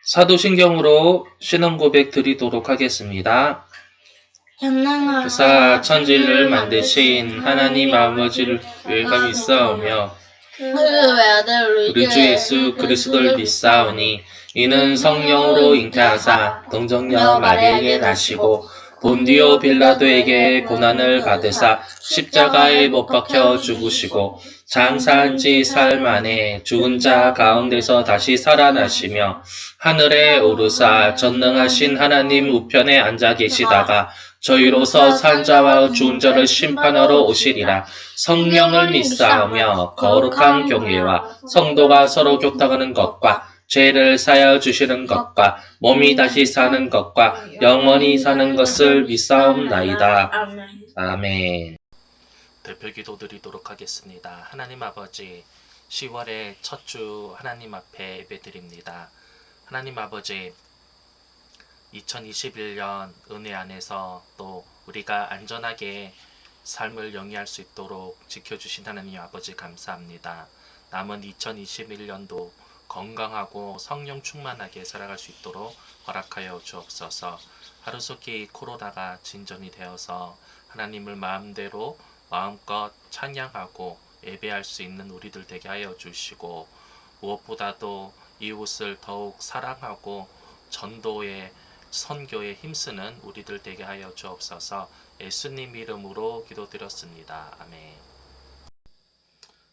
사도신경으로 신앙 고백 드리도록 하겠습니다. 전능하사 천지를 만드신 하나님 아버지를 믿사오며 그 외아들 우리 주 예수 그리스도를 믿사오니 이는 성령으로 잉태하사 동정녀 마리아에게 나시고 본디오 빌라도에게 고난을 받으사 십자가에 못 박혀 죽으시고 장사한 지 사흘 만에 죽은 자 가운데서 다시 살아나시며 하늘에 오르사 전능하신 하나님 우편에 앉아 계시다가 저희로서 산 자와 죽은 자를 심판하러 오시리라. 성령을 믿사오며 거룩한 교회와 성도가 서로 교통하는 것과 죄를 사하여 주시는 것과 몸이 다시 사는 것과 영원히 사는 것을 믿사옵나이다. 아멘. 대표 기도 드리도록 하겠습니다. 하나님 아버지, 10월의 첫 주 하나님 앞에 예배드립니다. 하나님 아버지, 2021년 은혜 안에서 또 우리가 안전하게 삶을 영위할 수 있도록 지켜주신 하나님 아버지 감사합니다. 남은 2021년도 건강하고 성령 충만하게 살아갈 수 있도록 허락하여 주옵소서. 하루속히 코로나가 진전이 되어서 하나님을 마음대로 마음껏 찬양하고 예배할 수 있는 우리들 되게 하여 주시고, 무엇보다도 이웃을 더욱 사랑하고 전도에 선교에 힘쓰는 우리들 되게 하여 주옵소서. 예수님 이름으로 기도드렸습니다. 아멘.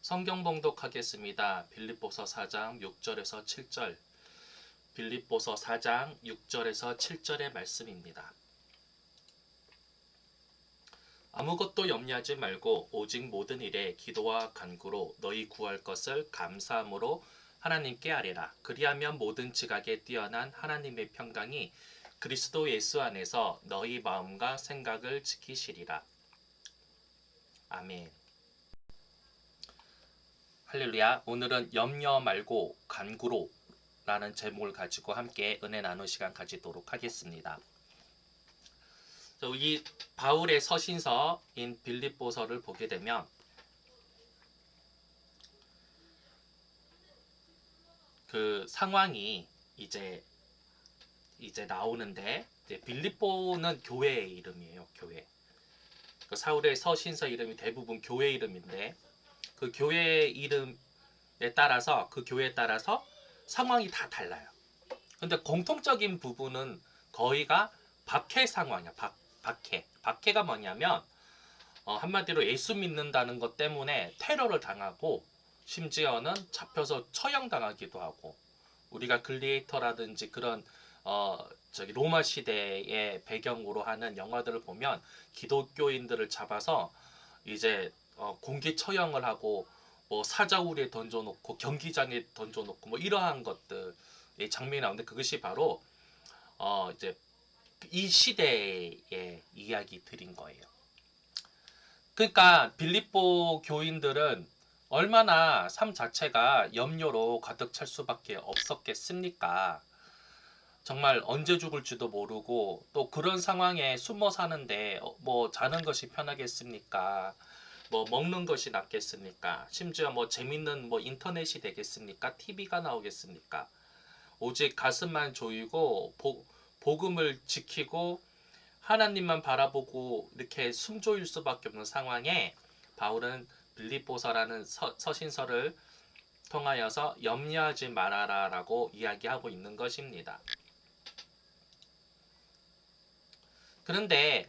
성경 봉독하겠습니다. 빌립보서 4장 6절에서 7절. 빌립보서 4장 6절에서 7절의 말씀입니다. 아무것도 염려하지 말고 오직 모든 일에 기도와 간구로 너희 구할 것을 감사함으로 하나님께 아뢰라. 그리하면 모든 지각에 뛰어난 하나님의 평강이 그리스도 예수 안에서 너희 마음과 생각을 지키시리라. 아멘. 할렐루야. 오늘은 염려 말고 간구로 라는 제목을 가지고 함께 은혜 나누 시간 가지도록 하겠습니다. 이 바울의 서신서인 빌립보서를 보게 되면 그 상황이 이제 나오는데, 빌립보는 교회의 이름이에요. 교회. 그 사울의 서신서 이름이 대부분 교회 이름인데, 그 교회 이름에 따라서 그 교회에 따라서 상황이 다 달라요. 근데 공통적인 부분은 거의가 박해 상황이야. 박해가 뭐냐면 한마디로 예수 믿는다는 것 때문에 테러를 당하고 심지어는 잡혀서 처형당하기도 하고, 우리가 글리에이터라든지 그런 로마 시대의 배경으로 하는 영화들을 보면 기독교인들을 잡아서 이제 공개 처형을 하고 뭐 사자우리에 던져놓고 경기장에 던져놓고 뭐 이러한 것들의 장면이 나오는데, 그것이 바로 이제 이 시대의 이야기들인 거예요. 그러니까 빌립보 교인들은 얼마나 삶 자체가 염려로 가득 찰 수밖에 없었겠습니까? 정말 언제 죽을지도 모르고, 또 그런 상황에 숨어 사는데 뭐 자는 것이 편하겠습니까? 뭐 먹는 것이 낫겠습니까? 심지어 뭐 재밌는 뭐 인터넷이 되겠습니까? TV가 나오겠습니까? 오직 가슴만 조이고 복음을 지키고 하나님만 바라보고 이렇게 숨조일 수밖에 없는 상황에 바울은 빌립보서라는 서신서를 통하여서 염려하지 말아라 라고 이야기하고 있는 것입니다. 그런데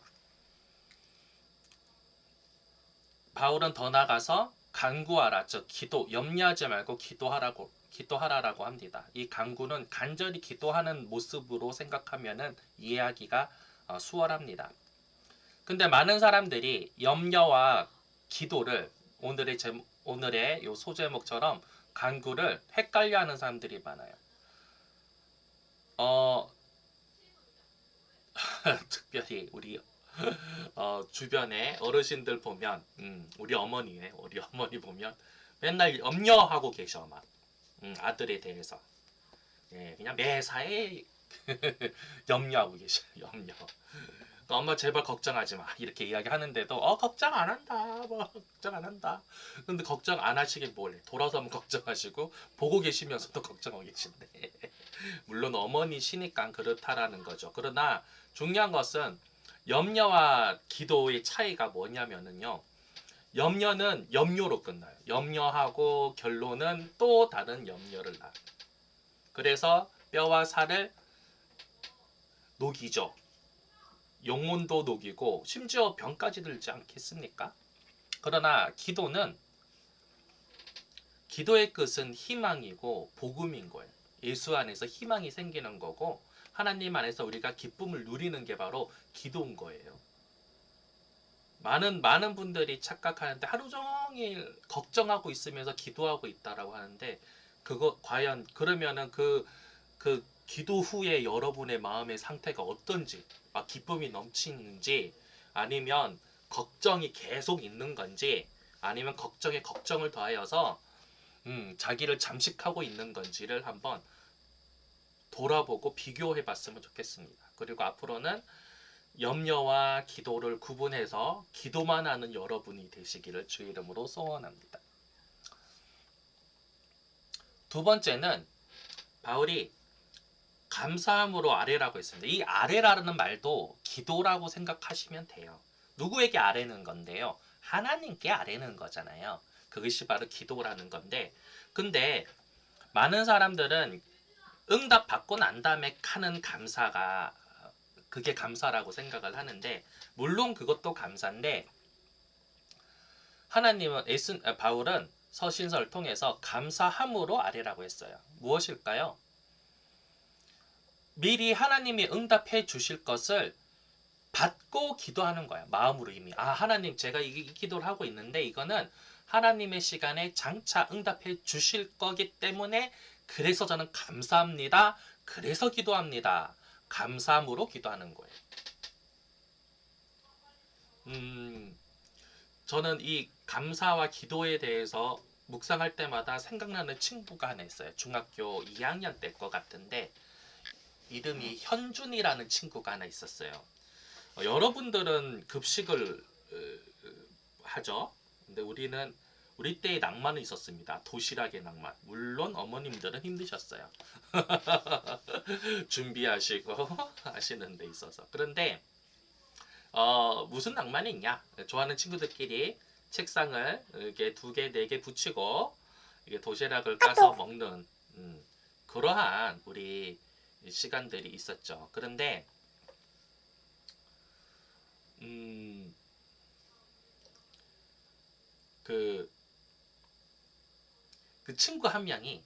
바울은 더 나아가서 간구하라, 즉 염려하지 말고 기도하라라고 합니다. 이 간구는 간절히 기도하는 모습으로 생각하면은 이해하기가 수월합니다. 근데 많은 사람들이 염려와 기도를 오늘의 요 소제목처럼 간구를 헷갈려하는 사람들이 많아요. 특별히 우리 주변에 어르신들 보면, 우리 어머니 보면 맨날 염려하고 계셔. 막 아들에 대해서 그냥 매사에 염려하고 계셔. 염려. 엄마 제발 걱정하지 마 이렇게 이야기하는데도 걱정 안 한다, 뭐 걱정 안 한다. 근데 걱정 안 하시길 뭐래. 돌아서면 걱정하시고 보고 계시면서도 걱정하고 계신데 물론 어머니시니까 그렇다라는 거죠. 그러나 중요한 것은 염려와 기도의 차이가 뭐냐면은요. 염려는 염려로 끝나요. 염려하고 결론은 또 다른 염려를 낳아요. 그래서 뼈와 살을 녹이죠. 영혼도 녹이고 심지어 병까지 들지 않겠습니까? 그러나 기도의 끝은 희망이고 복음인 거예요. 예수 안에서 희망이 생기는 거고 하나님 안에서 우리가 기쁨을 누리는 게 바로 기도인 거예요. 많은 분들이 착각하는데 하루 종일 걱정하고 있으면서 기도하고 있다라고 하는데 그거 과연 그러면은 그 기도 후에 여러분의 마음의 상태가 어떤지, 막 기쁨이 넘치는지, 아니면 걱정이 계속 있는 건지, 아니면 걱정에 걱정을 더하여서 자기를 잠식하고 있는 건지를 한번 돌아보고 비교해 봤으면 좋겠습니다. 그리고 앞으로는 염려와 기도를 구분해서 기도만 하는 여러분이 되시기를 주의 이름으로 소원합니다. 두 번째는 바울이 감사함으로 아뢰라고 했습니다. 이 아뢰라는 말도 기도라고 생각하시면 돼요. 누구에게 아뢰는 건데요? 하나님께 아뢰는 거잖아요. 그것이 바로 기도라는 건데, 근데 많은 사람들은 응답 받고 난 다음에 하는 감사가 그게 감사라고 생각을 하는데, 물론 그것도 감사인데 바울은 서신서를 통해서 감사함으로 아뢰라고 했어요. 무엇일까요? 미리 하나님이 응답해 주실 것을 받고 기도하는 거야. 마음으로 이미. 하나님 제가 이 기도를 하고 있는데 이거는 하나님의 시간에 장차 응답해 주실 거기 때문에 그래서 저는 감사합니다. 그래서 기도합니다. 감사함으로 기도하는 거예요. 저는 이 감사와 기도에 대해서 묵상할 때마다 생각나는 친구가 하나 있어요. 중학교 2학년 때 것 같은데 이름이 현준이라는 친구가 하나 있었어요. 여러분들은 급식을 하죠. 근데 우리 때의 낭만은 있었습니다. 도시락의 낭만. 물론 어머님들은 힘드셨어요. 준비하시고 하시는 데 있어서. 그런데 무슨 낭만이 있냐? 좋아하는 친구들끼리 책상을 이렇게 2개, 4개 붙이고 이게 도시락을 까서 먹는 그러한 우리 시간들이 있었죠. 그런데 그 친구 한 명이,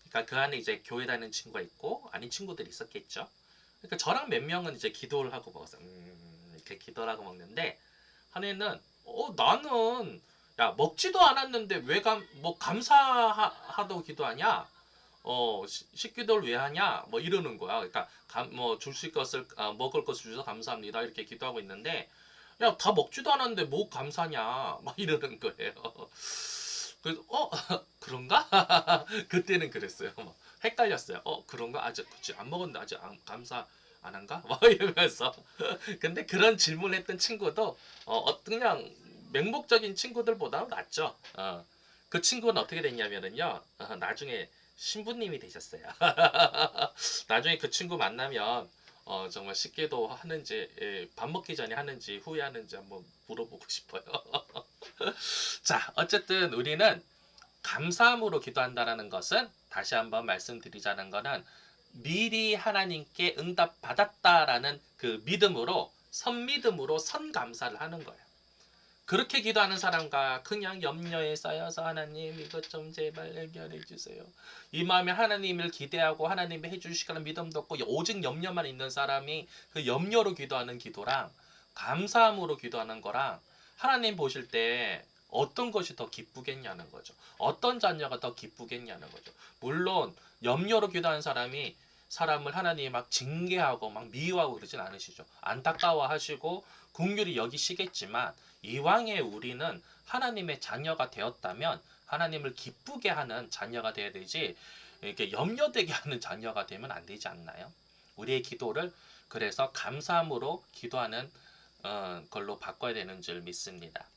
그러니까 그 안에 이제 교회 다니는 친구가 있고 아닌 친구들이 있었겠죠. 그러니까 저랑 몇 명은 이제 기도를 하고 먹었어요. 이렇게 기도를 하고 먹는데 한 애는 나는 야 먹지도 않았는데 왜 감사하다고 기도하냐? 식기도를 왜 하냐? 뭐 이러는 거야. 그러니까 뭐 주실 것을 먹을 것을 주셔서 감사합니다. 이렇게 기도하고 있는데 야 다 먹지도 않았는데 뭐 감사냐? 막 이러는 거예요. 그래서 그런가? 그때는 그랬어요. 막 헷갈렸어요. 그런가? 아직 그치 안 먹었는데 아직 감사 안 한가? 막 이러면서 근데 그런 질문을 했던 친구도 그냥 맹목적인 친구들보다는 낫죠. 그 친구는 어떻게 됐냐면은요. 나중에 신부님이 되셨어요. 나중에 그 친구 만나면 정말 식기도 하는지 밥 먹기 전에 하는지 후에 하는지 한번 물어보고 싶어요. 자, 어쨌든 우리는 감사함으로 기도한다는 것은 다시 한번 말씀드리자는 것은 미리 하나님께 응답 받았다라는 그 믿음으로 선믿음으로 선감사를 하는 거예요. 그렇게 기도하는 사람과 그냥 염려에 쌓여서 하나님 이것 좀 제발 해결해 주세요. 이 마음에 하나님을 기대하고 하나님이 해주시라는 믿음도 없고 오직 염려만 있는 사람이 그 염려로 기도하는 기도랑 감사함으로 기도하는 거랑 하나님 보실 때 어떤 것이 더 기쁘겠냐는 거죠. 어떤 자녀가 더 기쁘겠냐는 거죠. 물론 염려로 기도하는 사람을 하나님이 막 징계하고 막 미워하고 그러진 않으시죠. 안타까워하시고 긍휼히 여기시겠지만 이왕에 우리는 하나님의 자녀가 되었다면 하나님을 기쁘게 하는 자녀가 되어야 되지 이렇게 염려되게 하는 자녀가 되면 안 되지 않나요? 우리의 기도를 그래서 감사함으로 기도하는 걸로 바꿔야 되는 줄 믿습니다.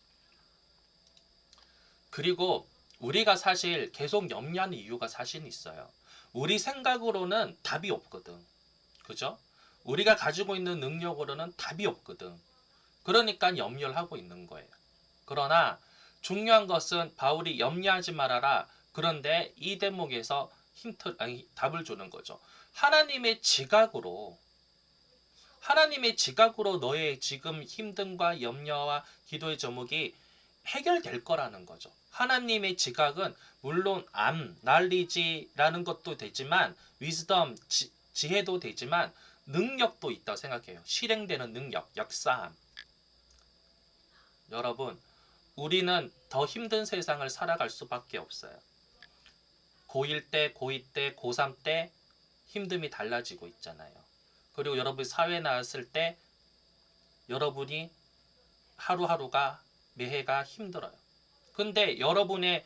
그리고 우리가 사실 계속 염려하는 이유가 사실 있어요. 우리 생각으로는 답이 없거든. 그죠? 우리가 가지고 있는 능력으로는 답이 없거든. 그러니까 염려를 하고 있는 거예요. 그러나 중요한 것은 바울이 염려하지 말아라. 그런데 이 대목에서 답을 주는 거죠. 하나님의 지각으로 너의 지금 힘듦과 염려와 기도의 제목이 해결될 거라는 거죠. 하나님의 지각은 물론 난리지라는 것도 되지만 위즈덤, 지혜도 되지만 능력도 있다고 생각해요. 실행되는 능력, 역사함. 여러분, 우리는 더 힘든 세상을 살아갈 수밖에 없어요. 고1 때, 고2 때, 고3 때 힘듦이 달라지고 있잖아요. 그리고 여러분이 사회 나왔을 때 여러분이 하루하루가 매해가 힘들어요. 근데 여러분의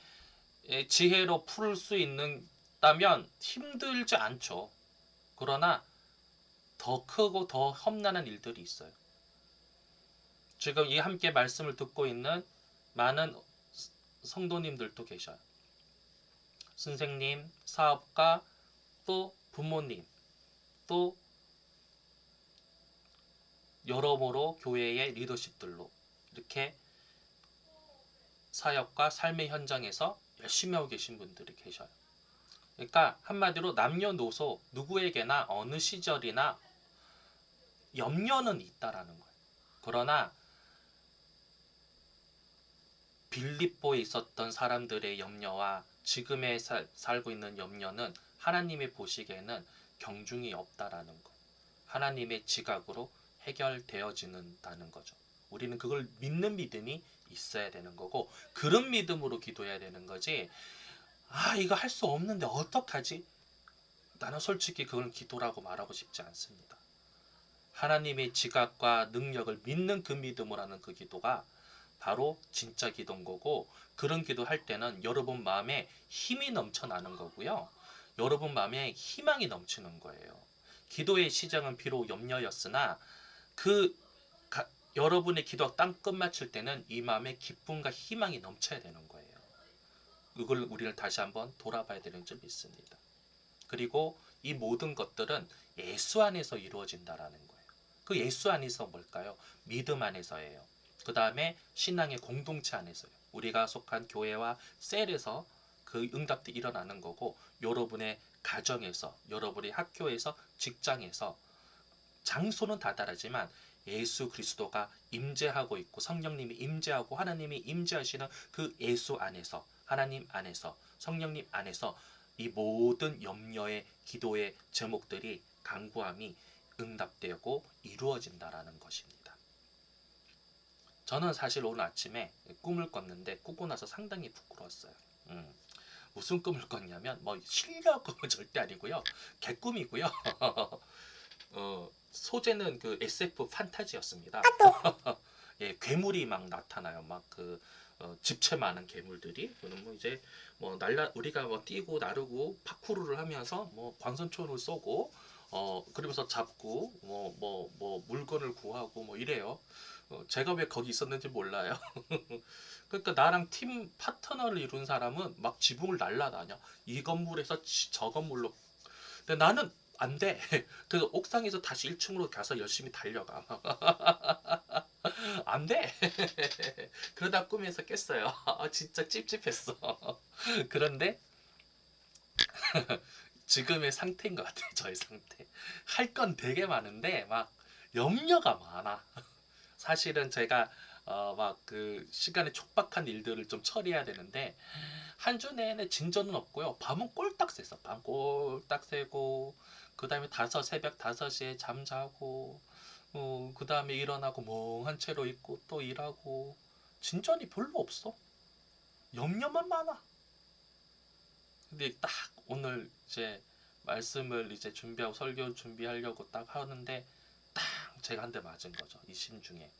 지혜로 풀 수 있다면 힘들지 않죠. 그러나 더 크고 더 험난한 일들이 있어요. 지금 이 함께 말씀을 듣고 있는 많은 성도님들도 계셔요. 선생님, 사업가, 또 부모님, 또 여러모로 교회의 리더십들로 이렇게 사역과 삶의 현장에서 열심히 하고 계신 분들이 계셔요. 그러니까 한마디로 남녀노소 누구에게나 어느 시절이나 염려는 있다라는 거예요. 그러나 빌립보에 있었던 사람들의 염려와 지금에 살고 있는 염려는 하나님이 보시기에는 경중이 없다라는 것. 하나님의 지각으로 해결되어지는다는 거죠. 우리는 그걸 믿는 믿음이 있어야 되는 거고 그런 믿음으로 기도해야 되는 거지. 이거 할 수 없는데 어떡하지? 나는 솔직히 그걸 기도라고 말하고 싶지 않습니다. 하나님의 지각과 능력을 믿는 그 믿음으로 하는 그 기도가 바로 진짜 기도인 거고 그런 기도할 때는 여러분 마음에 힘이 넘쳐나는 거고요. 여러분 마음에 희망이 넘치는 거예요. 기도의 시작은 비록 염려였으나 여러분의 기도가 딱 끝마칠 때는 이 마음에 기쁨과 희망이 넘쳐야 되는 거예요. 이걸 우리는 다시 한번 돌아봐야 되는 점이 있습니다. 그리고 이 모든 것들은 예수 안에서 이루어진다라는 거예요. 그 예수 안에서 뭘까요? 믿음 안에서예요. 그 다음에 신앙의 공동체 안에서요. 우리가 속한 교회와 셀에서 그 응답도 일어나는 거고 여러분의 가정에서, 여러분의 학교에서, 직장에서 장소는 다 다르지만 예수 그리스도가 임재하고 있고 성령님이 임재하고 하나님이 임재하시는 그 예수 안에서 하나님 안에서 성령님 안에서 이 모든 염려의 기도의 제목들이 간구함이 응답되고 이루어진다라는 것입니다. 저는 사실 오늘 아침에 꿈을 꿨는데 꾸고 나서 상당히 부끄러웠어요. 무슨 꿈을 꿨냐면 실력 꿈은 절대 아니고요. 개꿈이고요. 소재는 그 SF 판타지였습니다. 예, 괴물이 막 나타나요. 막 집체 많은 괴물들이. 그러면 이제 우리가 뛰고 나르고 파쿠르를 하면서 광선총을 쏘고 그러면서 잡고 물건을 구하고 이래요. 제가 왜 거기 있었는지 몰라요. 그러니까 나랑 팀 파트너를 이룬 사람은 막 지붕을 날아다녀. 이 건물에서 저 건물로. 근데 나는 안 돼. 그래서 옥상에서 다시 1층으로 가서 열심히 달려가. 안 돼. 그러다 꿈에서 깼어요. 진짜 찝찝했어. 그런데 지금의 상태인 것 같아요. 저의 상태. 할 건 되게 많은데 막 염려가 많아. 사실은 제가 막 그 시간에 촉박한 일들을 좀 처리해야 되는데 한 주 내내 진전은 없고요. 밤은 꼴딱 샜어. 밤 꼴딱 새고 그 다음에 새벽 5시에 잠자고 그 다음에 일어나고 멍한 채로 있고 또 일하고 진전이 별로 없어. 염려만 많아. 근데 딱 오늘 이제 말씀을 이제 준비하고 설교 준비하려고 딱 하는데 딱 제가 한 대 맞은 거죠. 이 심중에.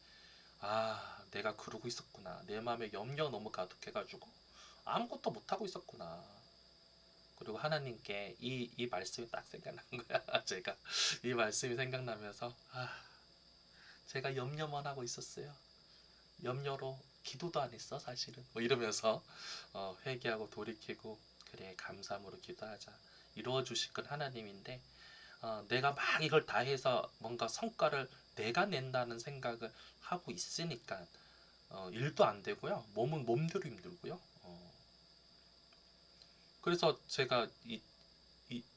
내가 그러고 있었구나. 내 마음에 염려 너무 가득해가지고 아무것도 못하고 있었구나. 그리고 하나님께 이 말씀이 딱 생각난 거야. 제가 이 말씀이 생각나면서 제가 염려만 하고 있었어요. 염려로 기도도 안 했어 사실은. 이러면서 회개하고 돌이키고 그래 감사함으로 기도하자. 이루어 주실 건 하나님인데 내가 막 이걸 다 해서 뭔가 성과를 내가 낸다는 생각을 하고 있으니까 일도 안 되고요. 몸은 몸대로 힘들고요. 그래서 제가 이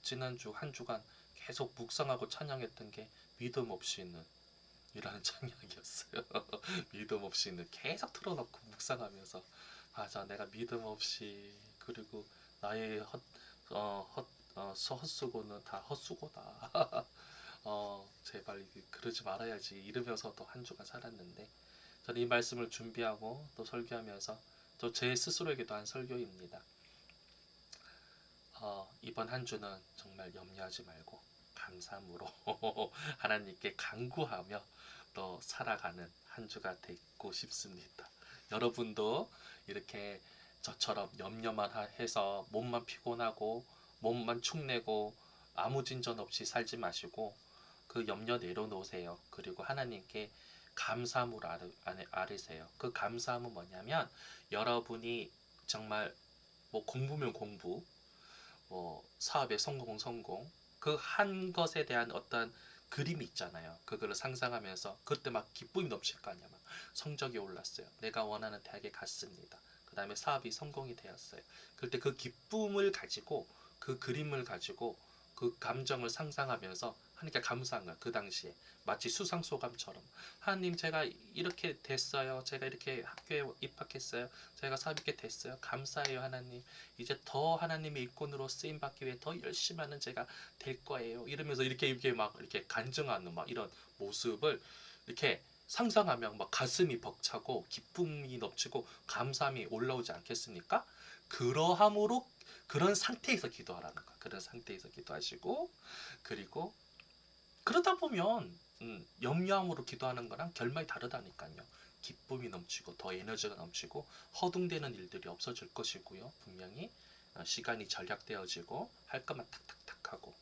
지난주 한 주간 계속 묵상하고 찬양했던 게 믿음 없이는 이라는 찬양이었어요. 믿음 없이는 계속 틀어놓고 묵상하면서 맞아 내가 믿음 없이 그리고 나의 헛수고는 다 헛수고다. 제발 그러지 말아야지 이러면서 또 한 주간 살았는데 저는 이 말씀을 준비하고 또 설교하면서 또 제 스스로에게도 한 설교입니다. 이번 한 주는 정말 염려하지 말고 감사함으로 하나님께 간구하며 또 살아가는 한 주가 되고 싶습니다. 여러분도 이렇게 저처럼 염려만 해서 몸만 피곤하고 몸만 축내고 아무 진전 없이 살지 마시고 그 염려 내려놓으세요. 그리고 하나님께 감사함으로 아뢰세요. 그 감사함은 뭐냐면 여러분이 정말 뭐 공부면 공부 사업의 성공 그 한 것에 대한 어떤 그림이 있잖아요. 그거를 상상하면서 그때 막 기쁨이 넘칠 거 아니야. 막 성적이 올랐어요. 내가 원하는 대학에 갔습니다. 그 다음에 사업이 성공이 되었어요. 그때 그 기쁨을 가지고 그 그림을 가지고 그 감정을 상상하면서 하나님께 감사한 거야. 그 당시에 마치 수상소감처럼 하나님 제가 이렇게 됐어요. 제가 이렇게 학교에 입학했어요. 제가 사업 있게 됐어요. 감사해요 하나님. 이제 더 하나님의 일꾼으로 쓰임 받기 위해 더 열심히 하는 제가 될 거예요. 이러면서 이렇게 막 이렇게 간증하는 막 이런 모습을 이렇게 상상하면 막 가슴이 벅차고 기쁨이 넘치고 감사함이 올라오지 않겠습니까? 그러함으로 그런 상태에서 기도하라는 거야. 그런 상태에서 기도하시고 그리고 그러다 보면 염려함으로 기도하는 거랑 결말이 다르다니까요. 기쁨이 넘치고 더 에너지가 넘치고 허둥대는 일들이 없어질 것이고요. 분명히 시간이 절약되어지고 할 것만 탁탁탁 하고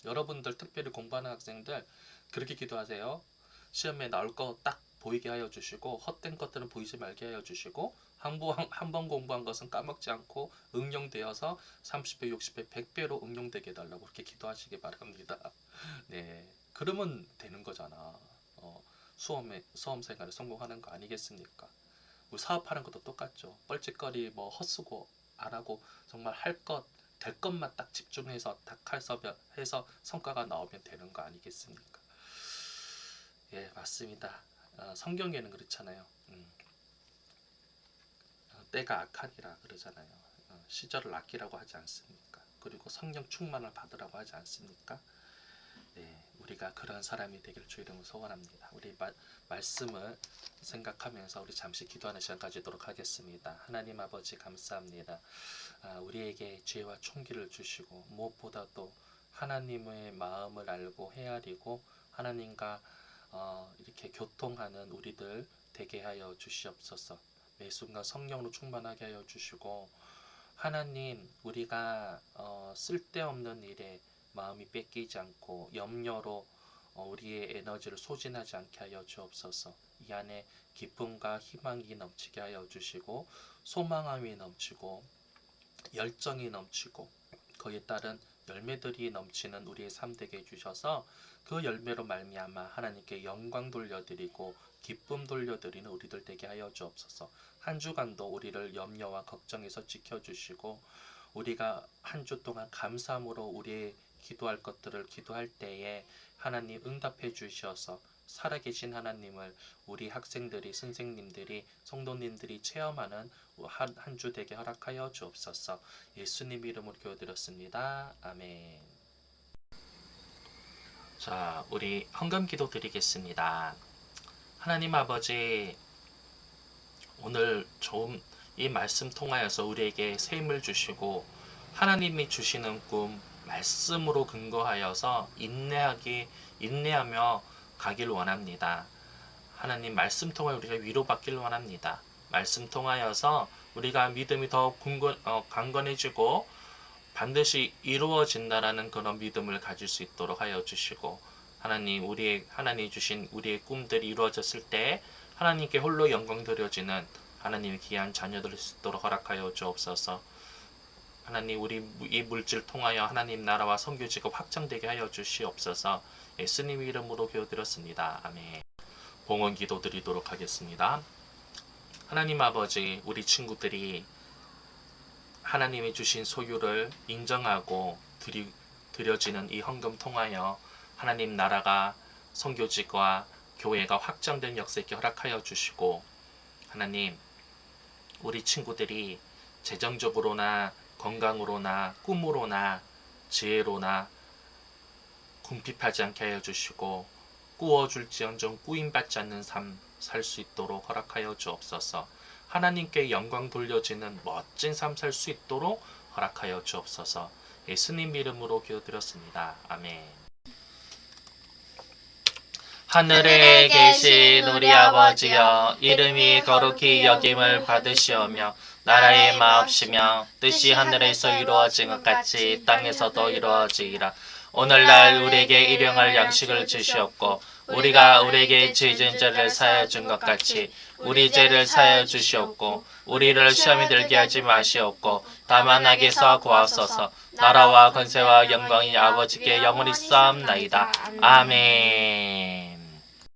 여러분들 특별히 공부하는 학생들 그렇게 기도하세요. 시험에 나올 거 딱 보이게 하여 주시고 헛된 것들은 보이지 말게 하여 주시고 한 번 공부한 것은 까먹지 않고 응용되어서 30배, 60배, 100배로 응용되게 해달라고 그렇게 기도하시기 바랍니다. 네, 그러면 되는 거잖아. 수험 생활에 성공하는 거 아니겠습니까? 우리 사업하는 것도 똑같죠. 뻘짓거리 뭐 헛수고 안 하고 정말 할 것, 될 것만 딱 집중해서 딱 해서 성과가 나오면 되는 거 아니겠습니까? 예, 맞습니다. 성경에는 그렇잖아요. 때가 악하니라 그러잖아요. 시절을 아끼라고 하지 않습니까? 그리고 성령 충만을 받으라고 하지 않습니까? 네, 우리가 그런 사람이 되길 주 이름으로 소원합니다. 우리 말씀을 생각하면서 우리 잠시 기도하는 시간 가지도록 하겠습니다. 하나님 아버지 감사합니다. 우리에게 지혜와 총기를 주시고 무엇보다도 하나님의 마음을 알고 헤아리고 하나님과 이렇게 교통하는 우리들 되게 하여 주시옵소서. 매 순간 성령으로 충만하게 하여 주시고 하나님 우리가 쓸데없는 일에 마음이 뺏기지 않고 염려로 우리의 에너지를 소진하지 않게 하여 주옵소서. 이 안에 기쁨과 희망이 넘치게 하여 주시고 소망함이 넘치고 열정이 넘치고 그에 따른 열매들이 넘치는 우리의 삶 되게 해주셔서 그 열매로 말미암아 하나님께 영광 돌려드리고 기쁨 돌려드리는 우리들 되게 하여 주옵소서. 한 주간도 우리를 염려와 걱정에서 지켜주시고 우리가 한 주 동안 감사함으로 우리의 기도할 것들을 기도할 때에 하나님 응답해 주셔서 살아계신 하나님을 우리 학생들이 선생님들이 성도님들이 체험하는 한 주 되게 허락하여 주옵소서. 예수님 이름으로 기도드렸습니다. 아멘. 자, 우리 헌금 기도 드리겠습니다. 하나님 아버지, 오늘 좀 이 말씀 통하여서 우리에게 새 힘을 주시고 하나님이 주시는 꿈 말씀으로 근거하여서 인내하며 가길 원합니다. 하나님 말씀 통하여 우리가 위로받길 원합니다. 말씀 통하여서 우리가 믿음이 더 강건해지고 반드시 이루어진다라는 그런 믿음을 가질 수 있도록 하여 주시고 하나님 주신 우리의 꿈들이 이루어졌을 때 하나님께 홀로 영광 드려지는 하나님의 귀한 자녀들 수 있도록 허락하여 주옵소서. 하나님 우리 이 물질 통하여 하나님 나라와 선교지가 확장되게 하여 주시옵소서. 예수님 이름으로 기도드렸습니다. 아멘. 봉헌 기도 드리도록 하겠습니다. 하나님 아버지, 우리 친구들이 하나님이 주신 소유를 인정하고 드려지는 이 헌금 통하여 하나님 나라가 선교지가 교회가 확장된 역사에 허락하여 주시고, 하나님 우리 친구들이 재정적으로나 건강으로나 꿈으로나 지혜로나 궁핍하지 않게 하여 주시고, 꾸어줄지언정 꾸임받지 않는 삶 살 수 있도록 허락하여 주옵소서. 하나님께 영광 돌려지는 멋진 삶 살 수 있도록 허락하여 주옵소서. 예수님 이름으로 기도드렸습니다. 아멘. 하늘에 계신 우리 아버지여, 이름이 거룩히 여김을 받으시오며 나라의 마옵시며 뜻이 하늘에서 이루어진 것 같이 땅에서도 이루어지이라. 오늘날 우리에게 일용할 양식을 주시옵고, 우리가 우리에게 죄 지은 자를 사하여 준 것 같이 우리 죄를 사하여 주시옵고, 우리를 시험에 들게 하지 마시옵고, 다만 악에서 구하소서. 나라와 권세와 영광이 아버지께 영원히 쌓옵나이다. 아멘.